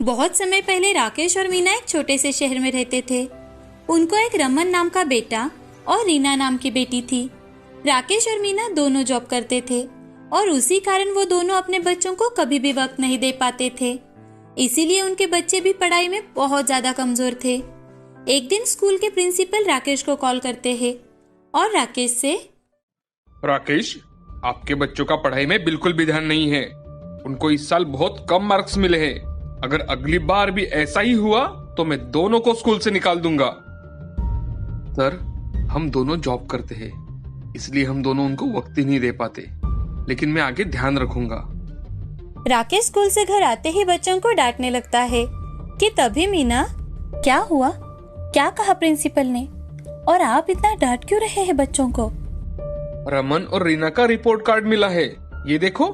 बहुत समय पहले राकेश और मीना एक छोटे से शहर में रहते थे। उनको एक रमन नाम का बेटा और रीना नाम की बेटी थी। राकेश और मीना दोनों जॉब करते थे और उसी कारण वो दोनों अपने बच्चों को कभी भी वक्त नहीं दे पाते थे। इसीलिए उनके बच्चे भी पढ़ाई में बहुत ज्यादा कमजोर थे। एक दिन स्कूल के प्रिंसिपल राकेश को कॉल करते हैं और राकेश से, राकेश, आपके बच्चों का पढ़ाई में बिल्कुल भी ध्यान नहीं है। उनको इस साल बहुत कम मार्क्स मिले हैं। अगर अगली बार भी ऐसा ही हुआ तो मैं दोनों को स्कूल से निकाल दूंगा। सर, हम दोनों जॉब करते हैं, इसलिए हम दोनों उनको वक्त ही नहीं दे पाते, लेकिन मैं आगे ध्यान रखूंगा। राकेश स्कूल से घर आते ही बच्चों को डांटने लगता है कि तभी मीना, क्या हुआ, क्या कहा प्रिंसिपल ने, और आप इतना डांट क्यों रहे हैं बच्चों को? रमन और रीना का रिपोर्ट कार्ड मिला है, ये देखो,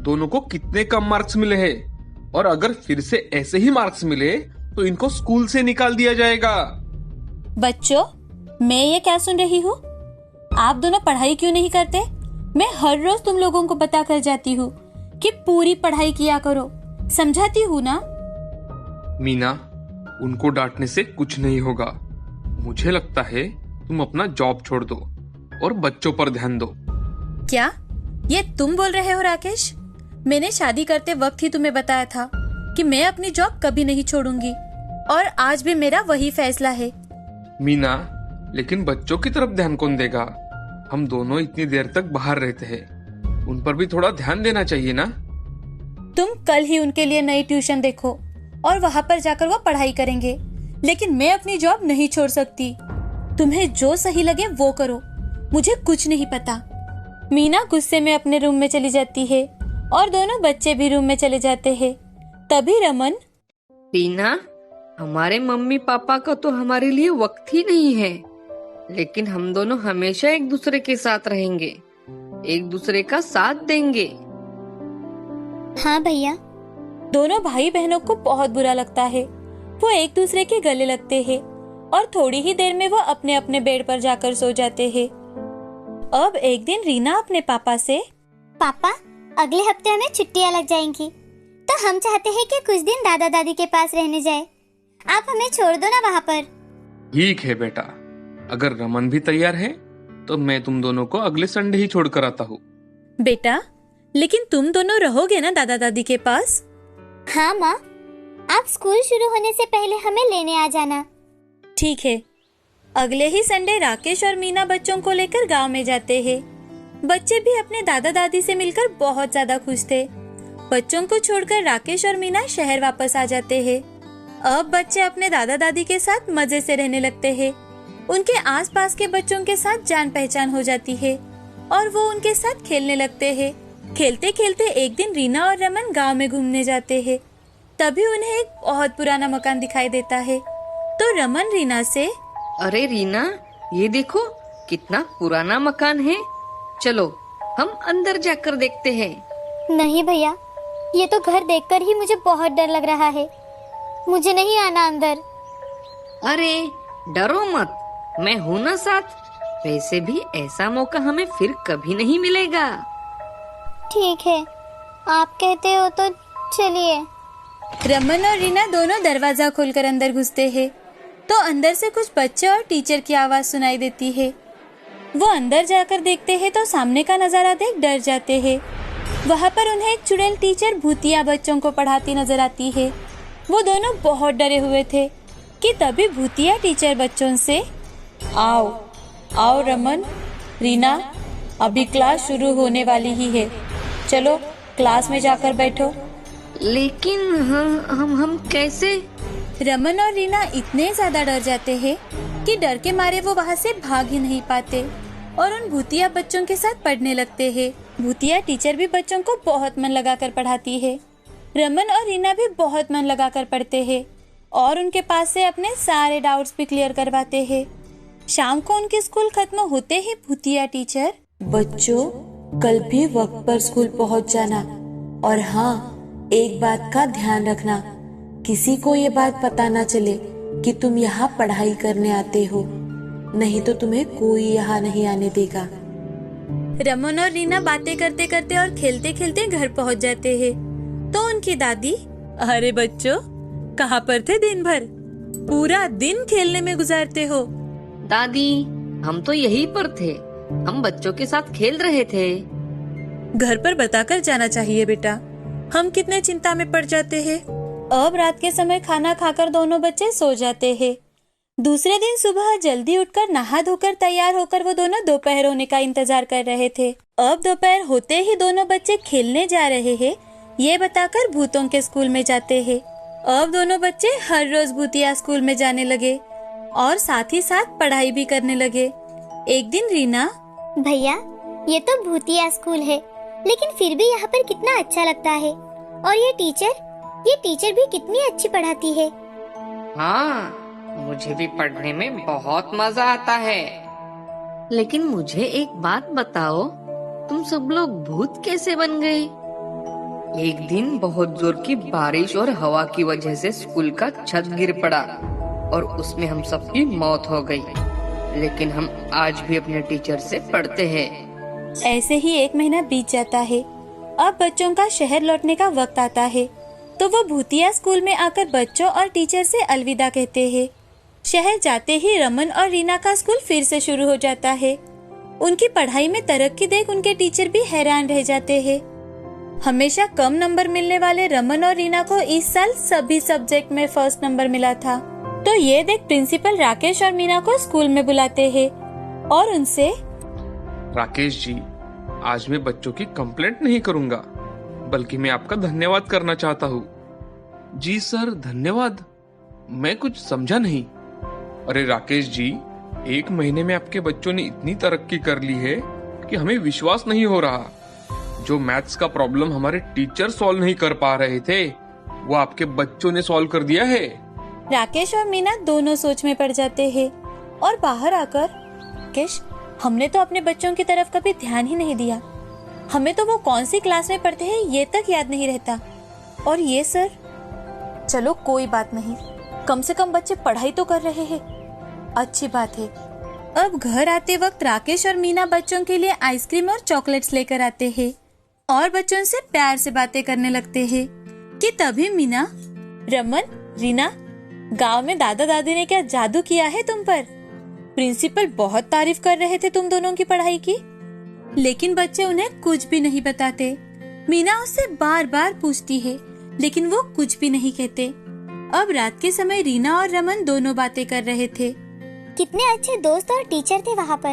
दोनों को कितने कम मार्क्स मिले हैं। और अगर फिर से ऐसे ही मार्क्स मिले तो इनको स्कूल से निकाल दिया जाएगा। बच्चों, मैं ये क्या सुन रही हूँ? आप दोनों पढ़ाई क्यों नहीं करते? मैं हर रोज तुम लोगों को बता कर जाती हूँ कि पूरी पढ़ाई किया करो, समझाती हूँ ना? मीना, उनको डांटने से कुछ नहीं होगा। मुझे लगता है तुम अपना जॉब छोड़ दो और बच्चों पर ध्यान दो। क्या ये तुम बोल रहे हो राकेश? मैंने शादी करते वक्त ही तुम्हें बताया था कि मैं अपनी जॉब कभी नहीं छोड़ूंगी और आज भी मेरा वही फैसला है। मीना, लेकिन बच्चों की तरफ ध्यान कौन देगा? हम दोनों इतनी देर तक बाहर रहते हैं, उन पर भी थोड़ा ध्यान देना चाहिए ना? तुम कल ही उनके लिए नई ट्यूशन देखो और वहाँ पर जाकर वो पढ़ाई करेंगे, लेकिन मैं अपनी जॉब नहीं छोड़ सकती। तुम्हें जो सही लगे वो करो, मुझे कुछ नहीं पता। मीना गुस्से में अपने रूम में चली जाती है और दोनों बच्चे भी रूम में चले जाते हैं। तभी रमन, रीना, हमारे मम्मी पापा का तो हमारे लिए वक्त ही नहीं है, लेकिन हम दोनों हमेशा एक दूसरे के साथ रहेंगे, एक दूसरे का साथ देंगे। हाँ भैया। दोनों भाई बहनों को बहुत बुरा लगता है। वो एक दूसरे के गले लगते हैं और थोड़ी ही देर में वो अपने अपने बेड पर जाकर सो जाते हैं। अब एक दिन रीना अपने पापा से, पापा, अगले हफ्ते हमें छुट्टियाँ लग जाएंगी, तो हम चाहते हैं कि कुछ दिन दादा दादी के पास रहने जाए। आप हमें छोड़ दो ना वहाँ पर। ठीक है बेटा, अगर रमन भी तैयार है तो मैं तुम दोनों को अगले संडे ही छोड़ कर आता हूँ। बेटा, लेकिन तुम दोनों रहोगे ना दादा दादी के पास? हाँ माँ, आप स्कूल शुरू होने से पहले हमें लेने आ जाना। ठीक है। अगले ही संडे राकेश और मीना बच्चों को लेकर गांव में जाते हैं। बच्चे भी अपने दादा दादी से मिलकर बहुत ज्यादा खुश थे। बच्चों को छोड़कर राकेश और मीना शहर वापस आ जाते हैं। अब बच्चे अपने दादा दादी के साथ मजे से रहने लगते हैं। उनके आसपास के बच्चों के साथ जान पहचान हो जाती है और वो उनके साथ खेलने लगते हैं। खेलते खेलते एक दिन रीना और रमन गांव में घूमने जाते हैं। तभी उन्हें एक बहुत पुराना मकान दिखाई देता है। तो रमन रीना से, अरे रीना, ये देखो कितना पुराना मकान है, चलो हम अंदर जाकर देखते हैं। नहीं भैया, ये तो घर देखकर ही मुझे बहुत डर लग रहा है, मुझे नहीं आना अंदर। अरे डरो मत, मैं हूँ ना साथ। वैसे भी ऐसा मौका हमें फिर कभी नहीं मिलेगा। ठीक है, आप कहते हो तो चलिए। रमन और रीना दोनों दरवाजा खोलकर अंदर घुसते हैं तो अंदर से कुछ बच्चे और टीचर की आवाज सुनाई देती है। वो अंदर जाकर देखते हैं तो सामने का नजारा देख डर जाते हैं। वहाँ पर उन्हें एक चुड़ैल टीचर भूतिया बच्चों को पढ़ाती नजर आती है। वो दोनों बहुत डरे हुए थे कि तभी भूतिया टीचर बच्चों से, आओ आओ रमन, रीना, अभी क्लास शुरू होने वाली ही है, चलो क्लास में जाकर बैठो। लेकिन हम कैसे? रमन और रीना इतने ज्यादा डर जाते हैं कि डर के मारे वो वहाँ से भाग ही नहीं पाते और उन भूतिया बच्चों के साथ पढ़ने लगते हैं। भूतिया टीचर भी बच्चों को बहुत मन लगाकर पढ़ाती है। रमन और रीना भी बहुत मन लगाकर पढ़ते हैं और उनके पास से अपने सारे डाउट्स भी क्लियर करवाते हैं। शाम को उनके स्कूल खत्म होते ही भूतिया टीचर, बच्चों, कल भी वक्त पर स्कूल पहुंच जाना और हाँ, एक बात का ध्यान रखना, किसी को ये बात पता ना चले कि तुम यहाँ पढ़ाई करने आते हो, नहीं तो तुम्हें कोई यहाँ नहीं आने देगा। रमन और रीना बातें करते करते और खेलते खेलते घर पहुँच जाते हैं तो उनकी दादी, अरे बच्चों, कहाँ पर थे दिन भर? पूरा दिन खेलने में गुजारते हो। दादी, हम तो यहीं पर थे। हम बच्चों के साथ खेल रहे थे। घर पर बताकर जाना चाहिए बेटा, हम कितने चिंता में पड़ जाते हैं। अब रात के समय खाना खाकर दोनों बच्चे सो जाते हैं। दूसरे दिन सुबह जल्दी उठकर नहा धोकर तैयार होकर वो दोनों दोपहर होने का इंतजार कर रहे थे। अब दोपहर होते ही दोनों बच्चे खेलने जा रहे हैं, ये बताकर भूतों के स्कूल में जाते हैं। अब दोनों बच्चे हर रोज भूतिया स्कूल में जाने लगे और साथ ही साथ पढ़ाई भी करने लगे। एक दिन रीना, भैया ये तो भूतिया स्कूल है, लेकिन फिर भी यहाँ पर कितना अच्छा लगता है। और ये टीचर भी कितनी अच्छी पढ़ाती है। हाँ, मुझे भी पढ़ने में बहुत मजा आता है। लेकिन मुझे एक बात बताओ, तुम सब लोग भूत कैसे बन गए? एक दिन बहुत जोर की बारिश और हवा की वजह से स्कूल का छत गिर पड़ा और उसमें हम सबकी मौत हो गई। लेकिन हम आज भी अपने टीचर से पढ़ते हैं। ऐसे ही एक महीना बीत जाता है। अब बच्चों का शहर लौटने का वक्त आता है, तो वो भूतिया स्कूल में आकर बच्चों और टीचर से अलविदा कहते हैं। शहर जाते ही रमन और रीना का स्कूल फिर से शुरू हो जाता है। उनकी पढ़ाई में तरक्की देख उनके टीचर भी हैरान रह जाते हैं। हमेशा कम नंबर मिलने वाले रमन और रीना को इस साल सभी सब्जेक्ट में फर्स्ट नंबर मिला था। तो ये देख प्रिंसिपल राकेश और मीना को स्कूल में बुलाते हैं और उनसे, राकेश जी, आज मैं बच्चों की कंप्लेंट नहीं करूंगा, बल्कि मैं आपका धन्यवाद करना चाहता हूँ। जी सर, धन्यवाद? मैं कुछ समझा नहीं। अरे राकेश जी, एक महीने में आपके बच्चों ने इतनी तरक्की कर ली है कि हमें विश्वास नहीं हो रहा। जो मैथ्स का प्रॉब्लम हमारे टीचर सॉल्व नहीं कर पा रहे थे, वो आपके बच्चों ने सॉल्व कर दिया है। राकेश और मीना दोनों सोच में पड़ जाते हैं और बाहर आकर, राकेश, हमने तो अपने बच्चों की तरफ कभी ध्यान ही नहीं दिया। हमें तो वो कौन सी क्लास में पढ़ते हैं ये तक याद नहीं रहता। और ये सर, चलो कोई बात नहीं, कम से कम बच्चे पढ़ाई तो कर रहे हैं, अच्छी बात है। अब घर आते वक्त राकेश और मीना बच्चों के लिए आइसक्रीम और चॉकलेट्स लेकर आते हैं और बच्चों से प्यार से बातें करने लगते हैं कि तभी मीना, रमन, रीना, गांव में दादा दादी ने क्या जादू किया है तुम पर? प्रिंसिपल बहुत तारीफ कर रहे थे तुम दोनों की पढ़ाई की। लेकिन बच्चे उन्हें कुछ भी नहीं बताते। मीना उससे बार बार पूछती है, लेकिन वो कुछ भी नहीं कहते। अब रात के समय रीना और रमन दोनों बातें कर रहे थे। कितने अच्छे दोस्त और टीचर थे वहाँ पर।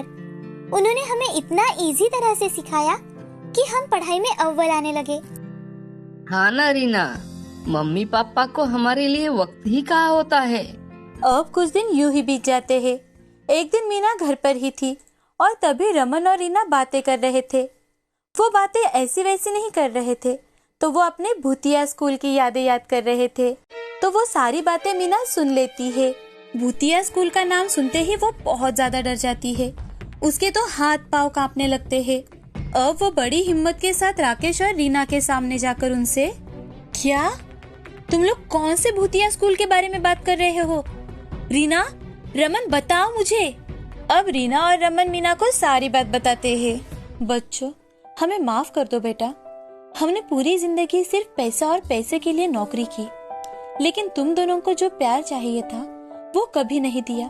उन्होंने हमें इतना इजी तरह से सिखाया कि हम पढ़ाई में अव्वल आने लगे। हाँ ना रीना, मम्मी पापा को हमारे लिए वक्त ही कहाँ होता है। अब कुछ दिन यूं ही बीत जाते हैं। एक दिन मीना घर पर ही थी और तभी रमन और रीना बातें कर रहे थे। वो बातें ऐसी वैसी नहीं कर रहे थे, तो वो अपने भूतिया स्कूल की यादें याद कर रहे थे। तो वो सारी बातें मीना सुन लेती है। भूतिया स्कूल का नाम सुनते ही वो बहुत ज्यादा डर जाती है। उसके तो हाथ पांव कांपने लगते हैं। अब वो बड़ी हिम्मत के साथ राकेश और रीना के सामने जाकर उनसे, क्या तुम लोग कौन से भूतिया स्कूल के बारे में बात कर रहे हो? रीना, रमन, बताओ मुझे। अब रीना और रमन मीना को सारी बात बताते हैं। बच्चों, हमें माफ कर दो बेटा, हमने पूरी जिंदगी सिर्फ पैसा और पैसे के लिए नौकरी की, लेकिन तुम दोनों को जो प्यार चाहिए था वो कभी नहीं दिया,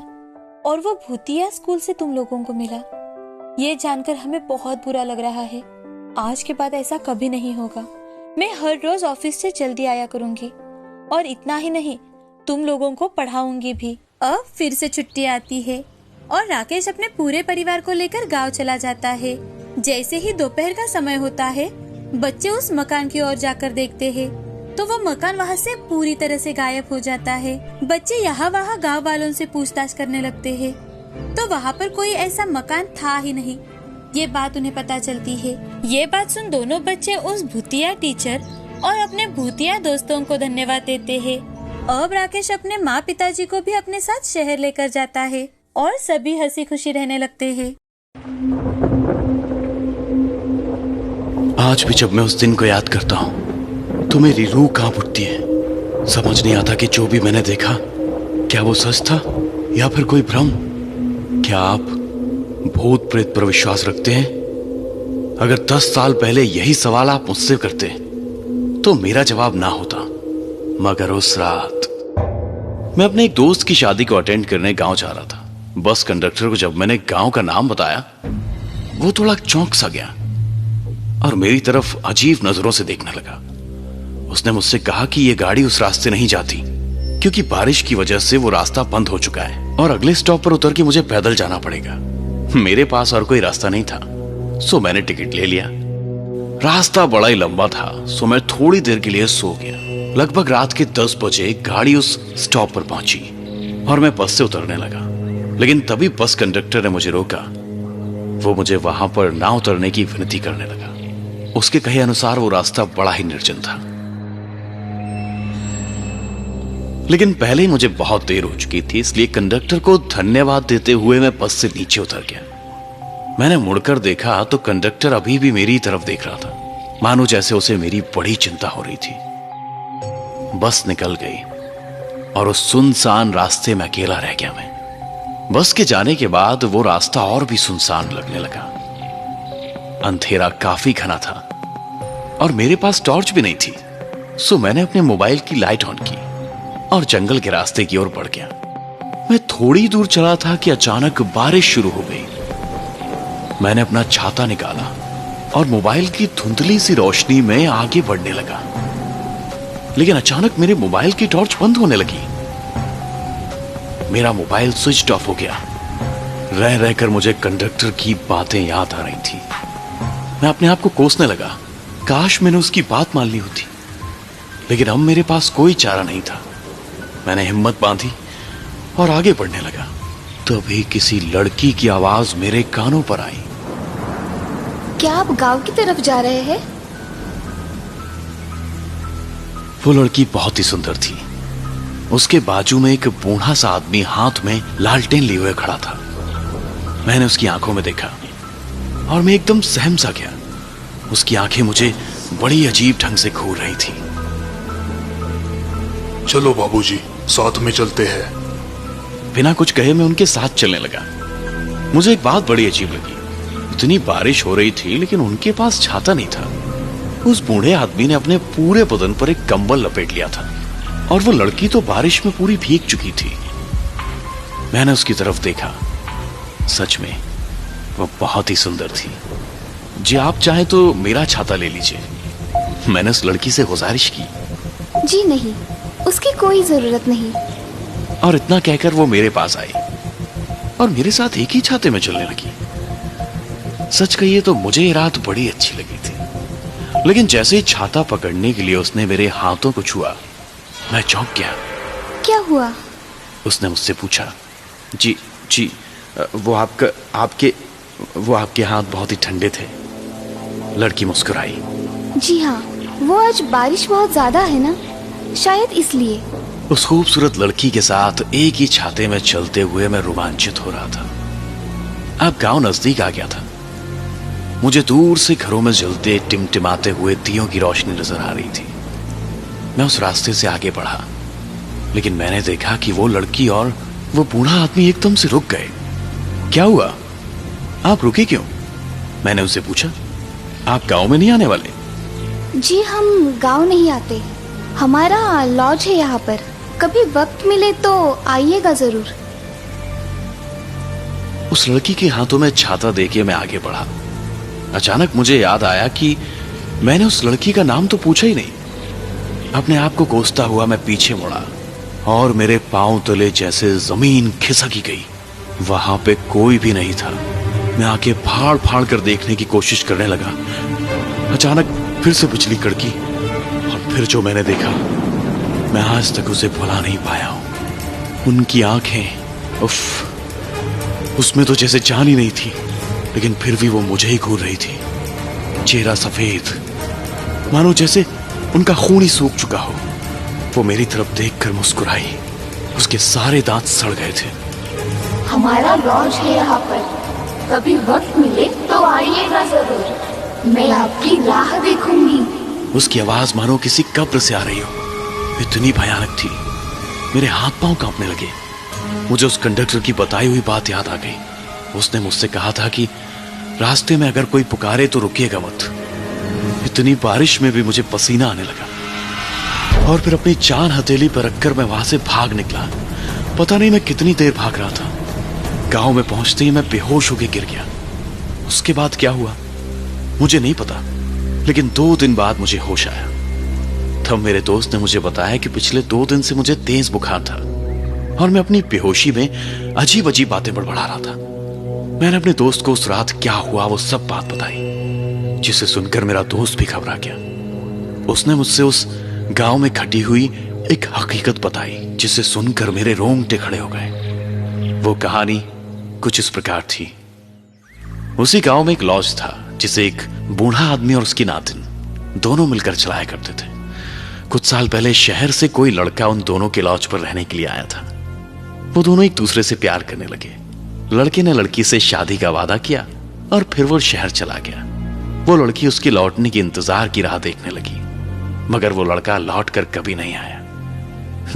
और वो भूतिया स्कूल से तुम लोगों को मिला। ये जानकर हमें बहुत बुरा लग रहा है। आज के बाद ऐसा कभी नहीं होगा। मैं हर रोज ऑफिस से जल्दी आया करूंगी, और इतना ही नहीं, तुम लोगों को पढ़ाऊंगी भी। अब फिर से छुट्टी आती है और राकेश अपने पूरे परिवार को लेकर गांव चला जाता है। जैसे ही दोपहर का समय होता है, बच्चे उस मकान की ओर जाकर देखते हैं तो वो मकान वहाँ से पूरी तरह से गायब हो जाता है। बच्चे यहाँ वहाँ गांव वालों से पूछताछ करने लगते हैं, तो वहाँ पर कोई ऐसा मकान था ही नहीं। ये बात उन्हें पता चलती है। ये बात सुन दोनों बच्चे उस भूतिया टीचर और अपने भूतिया दोस्तों को धन्यवाद देते हैं। अब राकेश अपने माँ पिताजी को भी अपने साथ शहर लेकर जाता है और सभी हंसी खुशी रहने लगते हैं। आज भी जब मैं उस दिन को याद करता हूँ तो मेरी रूह कांप उठती है। समझ नहीं आता कि जो भी मैंने देखा, क्या वो सच था या फिर कोई भ्रम। क्या आप भूत प्रेत पर विश्वास रखते हैं? अगर 10 साल पहले यही सवाल आप मुझसे करते तो मेरा जवाब ना होता, मगर उस रात मैं अपने एक दोस्त की शादी को अटेंड करने गांव जा रहा था। बस कंडक्टर को जब मैंने गांव का नाम बताया, वो थोड़ा चौंक सा गया और मेरी तरफ अजीब नजरों से देखने लगा। उसने मुझसे कहा कि यह गाड़ी उस रास्ते नहीं जाती, क्योंकि बारिश की वजह से वो रास्ता बंद हो चुका है और अगले स्टॉप पर उतर के मुझे पैदल जाना पड़ेगा। मेरे पास और कोई रास्ता नहीं था, सो मैंने टिकट ले लिया। रास्ता बड़ा ही लंबा था, सो मैं थोड़ी देर के लिए सो गया। लगभग रात के 10 बजे गाड़ी उस स्टॉप पर पहुंची और मैं बस से उतरने लगा, लेकिन तभी बस कंडक्टर ने मुझे रोका। वो मुझे वहां पर ना उतरने की विनती करने लगा। उसके कहे अनुसार वो रास्ता बड़ा ही निर्जन था, लेकिन पहले ही मुझे बहुत देर हो चुकी थी, इसलिए कंडक्टर को धन्यवाद देते हुए मैं बस से नीचे उतर गया। मैंने मुड़कर देखा तो कंडक्टर अभी भी मेरी तरफ देख रहा था, मानो जैसे उसे मेरी बड़ी चिंता हो रही थी। बस निकल गई और उस सुनसान रास्ते में अकेला रह गया मैं। बस के जाने के बाद वो रास्ता और भी सुनसान लगने लगा। अंधेरा काफी घना था और मेरे पास टॉर्च भी नहीं थी, सो मैंने अपने मोबाइल की लाइट ऑन की और जंगल के रास्ते की ओर बढ़ गया। मैं थोड़ी दूर चला था कि अचानक बारिश शुरू हो गई। मैंने अपना छाता निकाला और मोबाइल की धुंधली सी रोशनी में आगे बढ़ने लगा, लेकिन अचानक मेरे मोबाइल की टॉर्च बंद होने लगी। मेरा मोबाइल स्विच ऑफ हो गया। रह रहकर मुझे कंडक्टर की बातें याद आ रही थी। मैं अपने आप को कोसने लगा, काश मैंने उसकी बात मान ली होती, लेकिन अब मेरे पास कोई चारा नहीं था। मैंने हिम्मत बांधी और आगे बढ़ने लगा। तभी किसी लड़की की आवाज मेरे कानों पर आई। क्या आप गांव की तरफ जा रहे हैं? वो लड़की बहुत ही सुंदर थी। उसके बाजू में एक बूढ़ा सा आदमी हाथ में लालटेन लिए हुए खड़ा था। मैंने उसकी आंखों में देखा और मैं एकदम सहम सा गया। उसकी आंखें मुझे बड़ी अजीब ढंग से घूर रही थी। चलो बाबूजी, साथ में चलते हैं। बिना कुछ कहे मैं उनके साथ चलने लगा। मुझे एक बात बड़ी अजीब लगी। इतनी बारिश हो रही थी, लेकिन उनके पास छाता नहीं था। उस बूढ़े आदमी ने अपने पूरे बदन पर एक कंबल लपेट लिया था और वो लड़की तो बारिश में पूरी भीग चुकी थी। मैंने उसकी तरफ देखा। सच में वो बहुत ही सुंदर थी। जी आप चाहें तो मेरा छाता ले लीजिए। मैंने उस लड़की से गुजारिश की। जी नहीं, उसकी कोई जरूरत नहीं। और इतना कहकर वो मेरे पास आई और मेरे साथ एक ही छाते में चलने लगी। सच कहिए तो मुझे ये रात बड़ी अच्छी लगी थी, लेकिन जैसे ही छाता पकड़ने के लिए उसने मेरे हाथों को छुआ, मैं चौंक गया। क्या हुआ? उसने मुझसे पूछा। जी जी, वो आपके हाथ बहुत ही ठंडे थे। लड़की मुस्कुराई। जी हाँ, वो आज बारिश बहुत ज्यादा है ना, शायद इसलिए। उस खूबसूरत लड़की के साथ एक ही छाते में चलते हुए मैं रोमांचित हो रहा था। अब गांव नजदीक आ गया था। मुझे दूर से घरों में जलते टिमटिमाते हुए दियों की रोशनी नजर आ रही थी। मैं उस रास्ते से आगे बढ़ा, लेकिन मैंने देखा कि वो लड़की और वो बूढ़ा आदमी एकदम से रुक गए। क्या हुआ? आप रुके क्यों? मैंने उससे पूछा। आप गांव में नहीं आने वाले? जी हम गांव नहीं आते, हमारा लॉज है यहाँ पर। कभी वक्त मिले तो आइएगा जरूर। उस लड़की के हाथों में छाता देके मैं आगे बढ़ा। अचानक मुझे याद आया कि मैंने उस लड़की का नाम तो पूछा ही नहीं। अपने आप को कोसता हुआ मैं पीछे मुड़ा और मेरे पांव तले जैसे जमीन खिसकी गई। वहां पे कोई भी नहीं था। मैं आंखें फाड़ फाड़ कर देखने की कोशिश करने लगा। अचानक फिर से बिजली कड़की और फिर जो मैंने देखा, मैं आज तक उसे भुला नहीं पाया हूं। उनकी आंखें, उफ, उसमें तो जैसे जान ही नहीं थी, लेकिन फिर भी वो मुझे ही घूर रही थी। चेहरा सफेद, मानो जैसे उनका खून ही सूख चुका हो। वो मेरी तरफ देखकर मुस्कुराई। उसके सारे दांत सड़ गए थे। हमारा लॉज है यहाँ पर, कभी वक्त मिले तो आइएगा जरूर। मैं आपकी राह देखूंगी। उसकी आवाज मानो किसी कब्र से आ रही हो। इतनी भयानक थी, मेरे हाथ पांव कांपने लगे। मुझे उस कंडक्टर की बताई हुई बात याद आ गई। उसने मुझसे कहा था कि रास्ते में अगर कोई पुकारे तो रुकिएगा मत। इतनी बारिश में भी मुझे पसीना आने लगा। और फिर अपनी जान हथेली पर रखकर मैं वहां से भाग निकला। पता नहीं मैं कितनी देर भाग रहा था। गांव में पहुंचते ही मैं बेहोश होकर गिर गया। उसके बाद क्या हुआ मुझे नहीं पता, लेकिन 2 दिन बाद मुझे होश आया। तब मेरे दोस्त ने मुझे बताया कि पिछले 2 दिन से मुझे तेज बुखार था और मैं अपनी बेहोशी में अजीब अजीब बातें बड़बड़ा रहा था। मैंने अपने दोस्त को उस रात क्या हुआ वो सब बात बताई, जिसे सुनकर मेरा दोस्त भी घबरा गया। उसने मुझसे उस गांव में घटी हुई एक हकीकत बताई, जिसे सुनकर मेरे रोंगटे खड़े हो गए। वो कहानी कुछ इस प्रकार थी। उसी गांव में एक लॉज था, जिसे एक बूढ़ा आदमी और उसकी नातिन दोनों मिलकर चलाया करते थे। कुछ साल पहले शहर से कोई लड़का उन दोनों के लॉज पर रहने के लिए आया था। वो दोनों एक दूसरे से प्यार करने लगे। लड़के ने लड़की से शादी का वादा किया और फिर वो शहर चला गया। वो लड़की उसके लौटने की इंतजार की राह देखने लगी, मगर वो लड़का लौट कर कभी नहीं आया।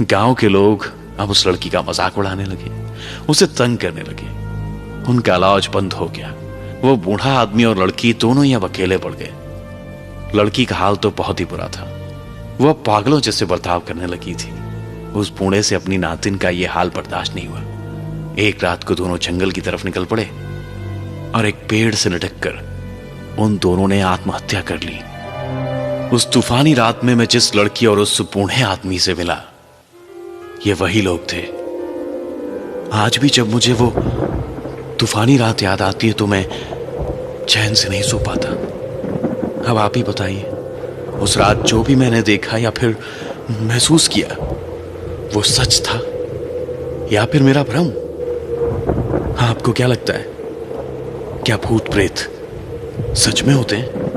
गांव के लोग अब उस लड़की का मजाक उड़ाने लगे, उसे तंग करने लगे। उनका लॉज बंद हो गया। वो बूढ़ा आदमी और लड़की दोनों ही अब अकेले पड़ गए। लड़की का हाल तो बहुत ही बुरा था। वो अब पागलों जैसे बर्ताव करने लगी थी। उस बूढ़े से अपनी नातिन का यह हाल बर्दाश्त नहीं हुआ। एक रात को दोनों जंगल की तरफ निकल पड़े और एक पेड़ से लटक कर उन दोनों ने आत्महत्या कर ली। उस तूफानी रात में मैं जिस लड़की और उस बूढ़े आदमी से मिला, ये वही लोग थे। आज भी जब मुझे वो तूफानी रात याद आती है तो मैं चैन से नहीं सो पाता। अब आप ही बताइए, उस रात जो भी मैंने देखा या फिर महसूस किया, वो सच था या फिर मेरा भ्रम? आपको क्या लगता है, क्या भूत प्रेत सच में होते हैं?